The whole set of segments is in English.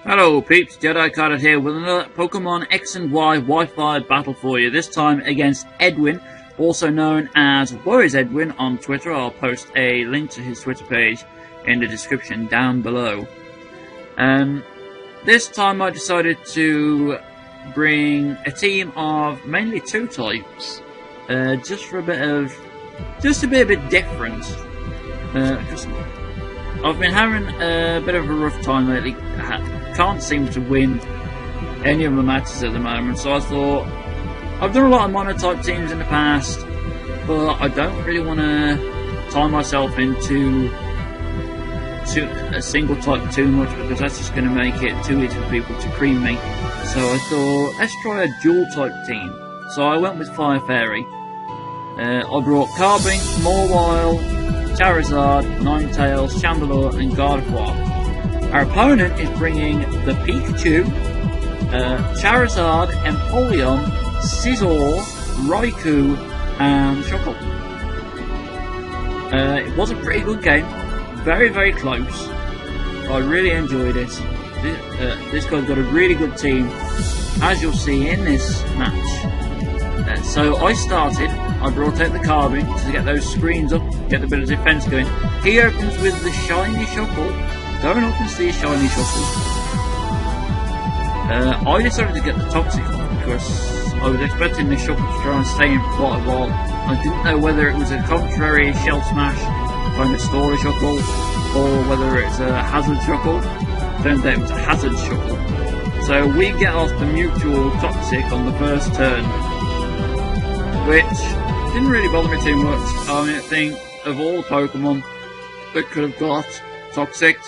Hello peeps, Jedi Carded here with another Pokemon X and Y Wi-Fi battle for you, this time against Edwin, also known as WoeisEdwin on Twitter. I'll post a link to his Twitter page in the description down below. This time I decided to bring a team of mainly two types, just a bit different. I've been having a bit of a rough time lately. Can't seem to win any of the matches at the moment, so I thought I've done a lot of monotype teams in the past, but I don't really want to tie myself into a single type too much, because that's just going to make it too easy for people to cream me. So I thought, let's try a dual type team. So I went with Fire Fairy. I brought Carbink, Mawile, Charizard, Ninetales, Chandelure and Gardevoir. Our opponent is bringing the Pikachu, Charizard, Empoleon, Scizor, Raikou and Shuckle. It was a pretty good game, very very close. I really enjoyed it. This guy's got a really good team, as you'll see in this match. So I started, I brought out the Carbink to get those screens up, get a bit of defense going. He opens with the shiny Shuckle. Going up and see a shiny Shuckle. I decided to get the Toxic off because I was expecting the Shuckle to try and stay in for quite a while. I didn't know whether it was a contrary Shell Smash trying to store a Shuckle, or whether it's a Hazard Shuckle. Turns out it was a Hazard Shuckle. So we get off the mutual Toxic on the first turn, which didn't really bother me too much. I mean, I think of all Pokemon that could have got Toxic,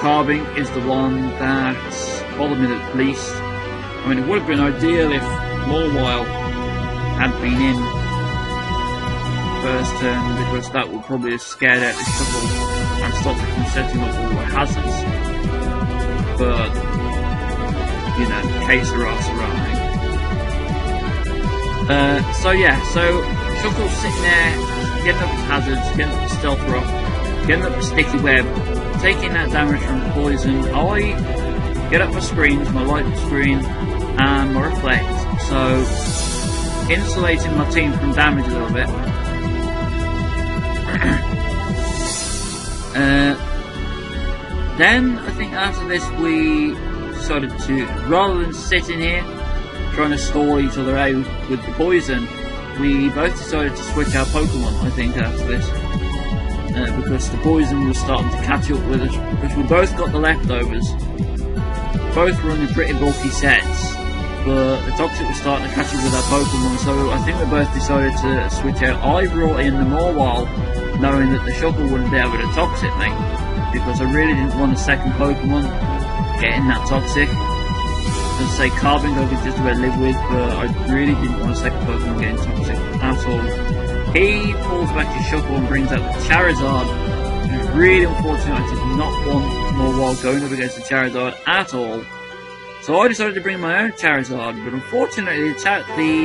Carbink is the one that bothered me the least. I mean, it would have been ideal if Mawile had been in first turn, because that would probably have scared out the Shuckle and stopped it from setting up all the hazards. But, you know, que sera, sera. So Shuckle's sitting there, getting up his hazards, getting up his Stealth Rock, getting up the Sticky Web, taking that damage from poison. I get up my screens, my light screen and my reflect, so insulating my team from damage a little bit. Then I think after this we decided to, rather than sitting here trying to stall each other out with the poison, we both decided to switch our Pokemon, I think, after this. Because the poison was starting to catch up with us, because we both got the leftovers, both running pretty bulky sets, but the Toxic was starting to catch up with our Pokemon, so I think we both decided to switch out. I brought in the Mawile, knowing that the Shuckle wouldn't be able to Toxic me, because I really didn't want a second Pokemon getting that Toxic. As I say, Carbink I could just about live with, but I really didn't want a second Pokemon getting Toxic at all. He pulls back his Shuckle and brings out the Charizard, which is really unfortunate. I did not want Mawile going up against the Charizard at all. So I decided to bring my own Charizard, but unfortunately the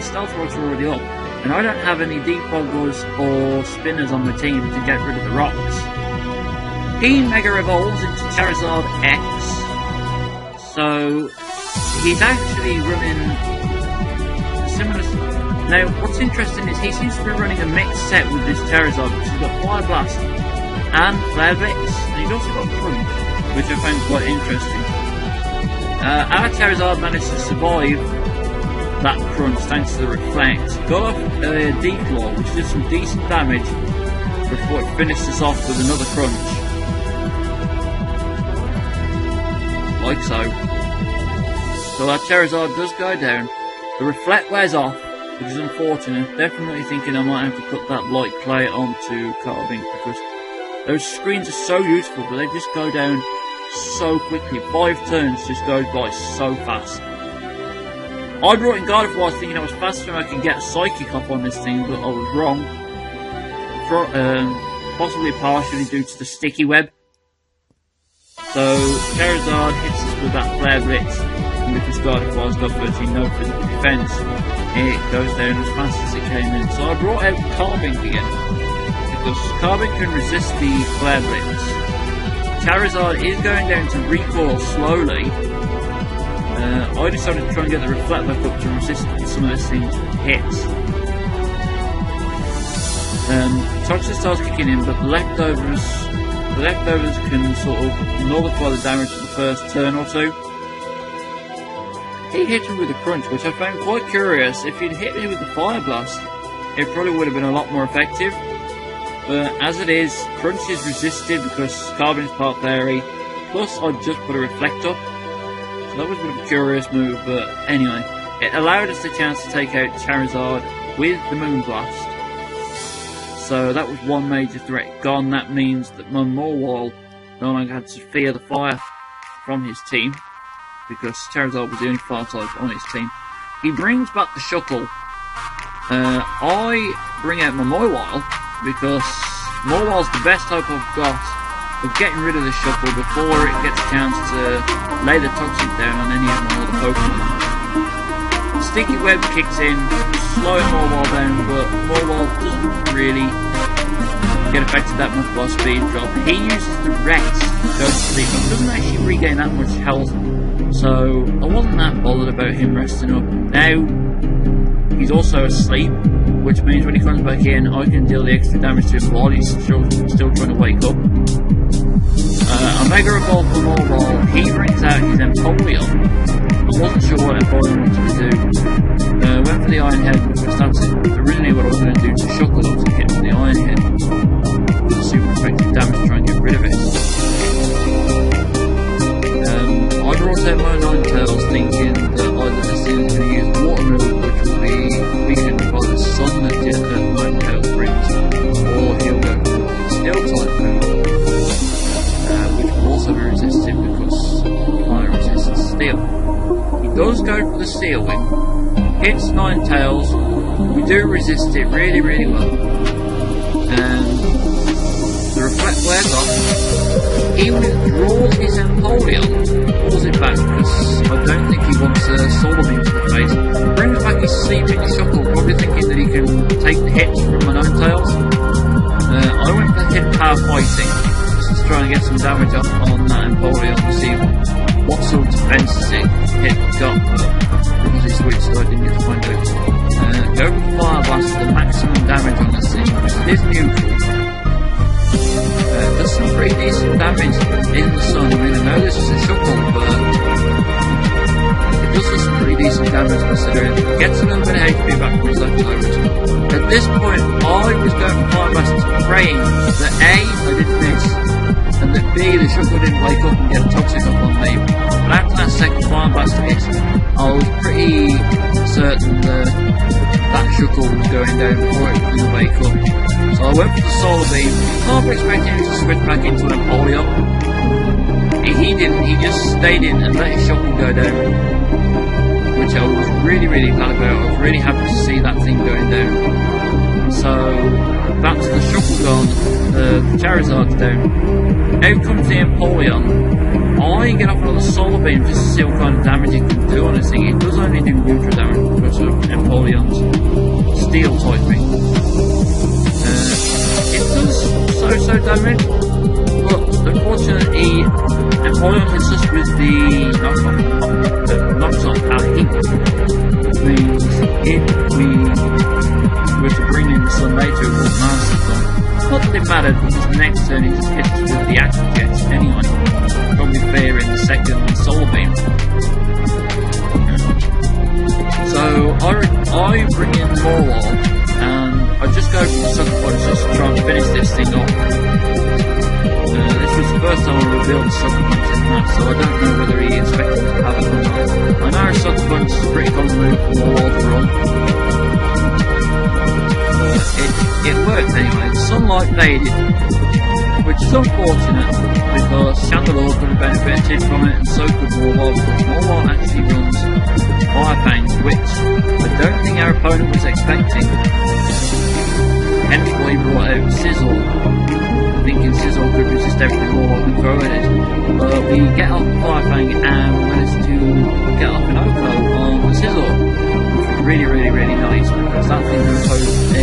Stealth Rocks are already up, and I don't have any Defoggers or Spinners on my team to get rid of the rocks. He Mega Evolves into Charizard X, so he's actually running similar. Now, what's interesting is he seems to be running a mixed set with this Charizard, because he's got Fire Blast and Flare Blitz, and he's also got Crunch, which I found quite interesting. Our Charizard managed to survive that Crunch thanks to the Reflect. Got off a Declaw, which did some decent damage before it finished us off with another Crunch. Like so. So our Charizard does go down. The Reflect wears off, which is unfortunate. Definitely thinking I might have to put that Light Clay onto Carbink, because those screens are so useful, but they just go down so quickly. 5 turns just goes by so fast. I brought in Gardevoir thinking I was faster and I could get a Psychic off on this thing, but I was wrong. Possibly partially due to the Sticky Web. So Charizard hits us with that Flare Blitz, and because Gardevoir's got virtually no physical defense, it goes down as fast as it came in. So I brought out Carbink again, because Carbink can resist the Flare Blitz. Charizard is going down to recoil slowly. I decided to try and get the reflect back up to resist some of this thing's hits. Toxic starts kicking in, but the leftovers can sort of nullify the damage for the first turn or two. He hit me with a crunch, which I found quite curious. If he'd hit me with the Fire Blast, it probably would have been a lot more effective. But as it is, crunch is resisted because Carbon is part fairy, plus I just put a reflect up. So that was a bit of a curious move, but anyway. It allowed us the chance to take out Charizard with the Moonblast. So that was one major threat gone. That means that my Mawile no longer had to fear the fire from his team, because Charizard was the only fire type on his team. He brings back the Shuckle. I bring out my Mawile, because Mawile's the best hope I've got of getting rid of the Shuckle before it gets a chance to lay the Toxic down on any of my other Pokemon. Sticky Web kicks in, slowing Mawile down, but Mawile doesn't really get affected that much by speed drop. He uses the rest to go to sleep, but doesn't actually regain that much health, so I wasn't that bothered about him resting up. Now, he's also asleep, which means when he comes back in, I can deal the extra damage to him while he's still trying to wake up. A Mega Evolve for Mawile, he brings out his Empoleon. I wasn't sure what Empoleon wanted to do. Went for the Iron Head, because that's originally what I was going to do to Shuckle, I was going to hit with the Iron Head. With super effective damage to try and get rid of it. I brought out my Ninetales thinking that either this thing is going to use Water Move, which will be weakened by the Sun that Ninetales brings, or he'll go for the Steel type move, which will also be resisted because Fire resists Steel. He does go for the Steel Wing, hits Ninetales, we do resist it really, really well. The Reflect wears off. He withdraws his Empoleon, pulls it back because I don't think he wants a Solar Beam to the face. Brings back his sleeping Shuckle, probably thinking that he can take the hits from my Ninetales. I went for hit power fighting, just to try and get some damage on that Empoleon to see what sort of defenses it got, but because he switched, so I didn't get to find out. Go for Fire Blast for the maximum damage on this thing, because it is neutral. Does some pretty decent damage in the Sun. I mean, I know this is a Shuckle, but it does some pretty decent damage considering it gets a little bit of HP back from his leftovers. At this point, I was going for Fire Blast praying that A, I didn't miss, and that B, the Shuckle didn't wake up and get a Toxic up on me. But after that second Fire Blast hit, I was pretty certain that Shuckle was going down before it was going to wake up. So I went for the Solar Beam. Half expecting him to switch back into an Empoleon. He didn't, he just stayed in and let his Shuckle go down. Which I was really, really glad about. I was really happy to see that thing going down. So, that's the Shuckle gone, the Charizard's down. Out comes the Empoleon. I get off another Solar Beam just to see what kind of damage it can do on this thing. It does only do neutral damage because of Empoleon's Steel typing. It does so damage, but unfortunately Empoleon hits us with the knocks on our heat, which means if we were to bring in the Sun later it would master them. Not that it mattered, because the next turn he just hits us with the Acid Jets anyway. Probably fair in the second Solar Beam. So I bring in Mawile, and I just go for the Sucker Punch just to try and finish this thing off. This was the first time I revealed the Sucker Punch in that, so I don't know whether he expected to have it or not. I know Sucker Punch is a pretty common move for Mawile to run. It worked anyway. The sunlight faded, which is unfortunate because Chandelure could have benefited from it, and so could Mawile, because Mawile actually runs Fire Fangs, which I don't think our opponent was expecting. Hence why he brought out Sizzle, thinking Sizzle could resist everything Mawile can throw at it. But we get off Fire Fang and manage to get off an Oko on the Sizzle, which was really, really, really nice, because that thing would pose a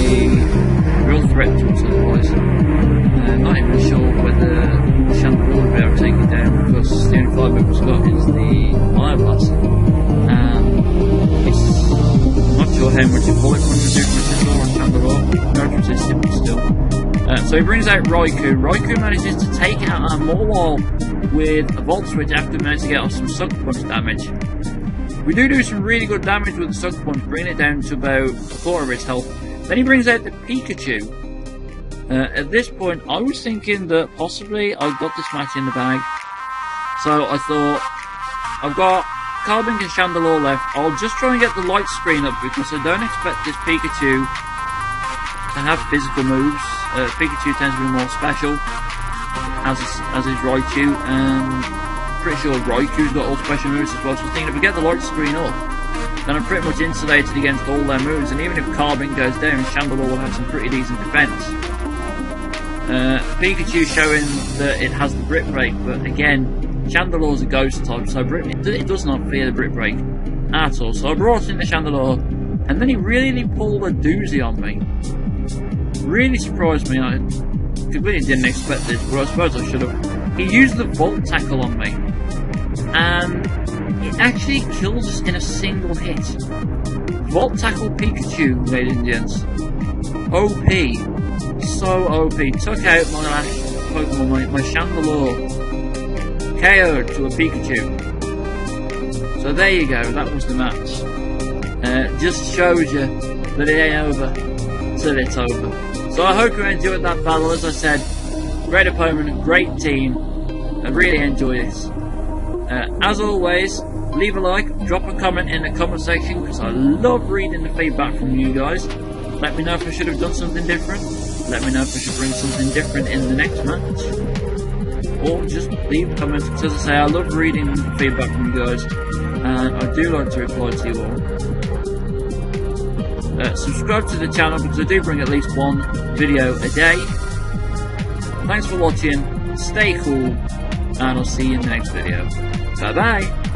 real threat to us otherwise. Not even sure whether Chandelure would be able to because the only fire move it's got is the Fire Blast. I'm not sure how much bullet punch resistant or Chandler, not resistant, but still. So he brings out Raikou. Raikou manages to take out our Morwhile with a Volt Switch after managing to get off some Sucker Punch damage. We do some really good damage with the Sucker Punch, bringing it down to about a quarter of its health. Then he brings out the Pikachu. At this point, I was thinking that possibly I've got this match in the bag. So I thought, I've got Carbink and Chandelure left. I'll just try and get the light screen up because I don't expect this Pikachu to have physical moves. Pikachu tends to be more special, as is Raikou, and pretty sure Raikou's got all special moves as well. So I was thinking if I get the light screen up, then I'm pretty much insulated against all their moves, and even if Carbink goes down, Chandelure will have some pretty decent defense. Pikachu showing that it has the Brick Break, but again, Chandelure's a ghost type, so it does not fear the Brick Break at all. So I brought in the Chandelure, and then he really pulled a doozy on me. Really surprised me. I completely didn't expect this, but I suppose I should have. He used the Volt Tackle on me, and it actually kills us in a single hit. Volt Tackle Pikachu, ladies and gents. OP. So OP. Took out my last Pokemon, my Chandelure. KO'd to a Pikachu. So there you go, that was the match. Just shows you that it ain't over till it's over. So I hope you enjoyed that battle. As I said, great opponent, great team. I really enjoy this. As always, leave a like, drop a comment in the comment section because I love reading the feedback from you guys. Let me know if I should have done something different. Let me know if I should bring something different in the next match. Or just leave comments, because as I say, I love reading feedback from you guys, and I do like to reply to you all. Subscribe to the channel, because I do bring at least one video a day. Thanks for watching, stay cool, and I'll see you in the next video. Bye bye!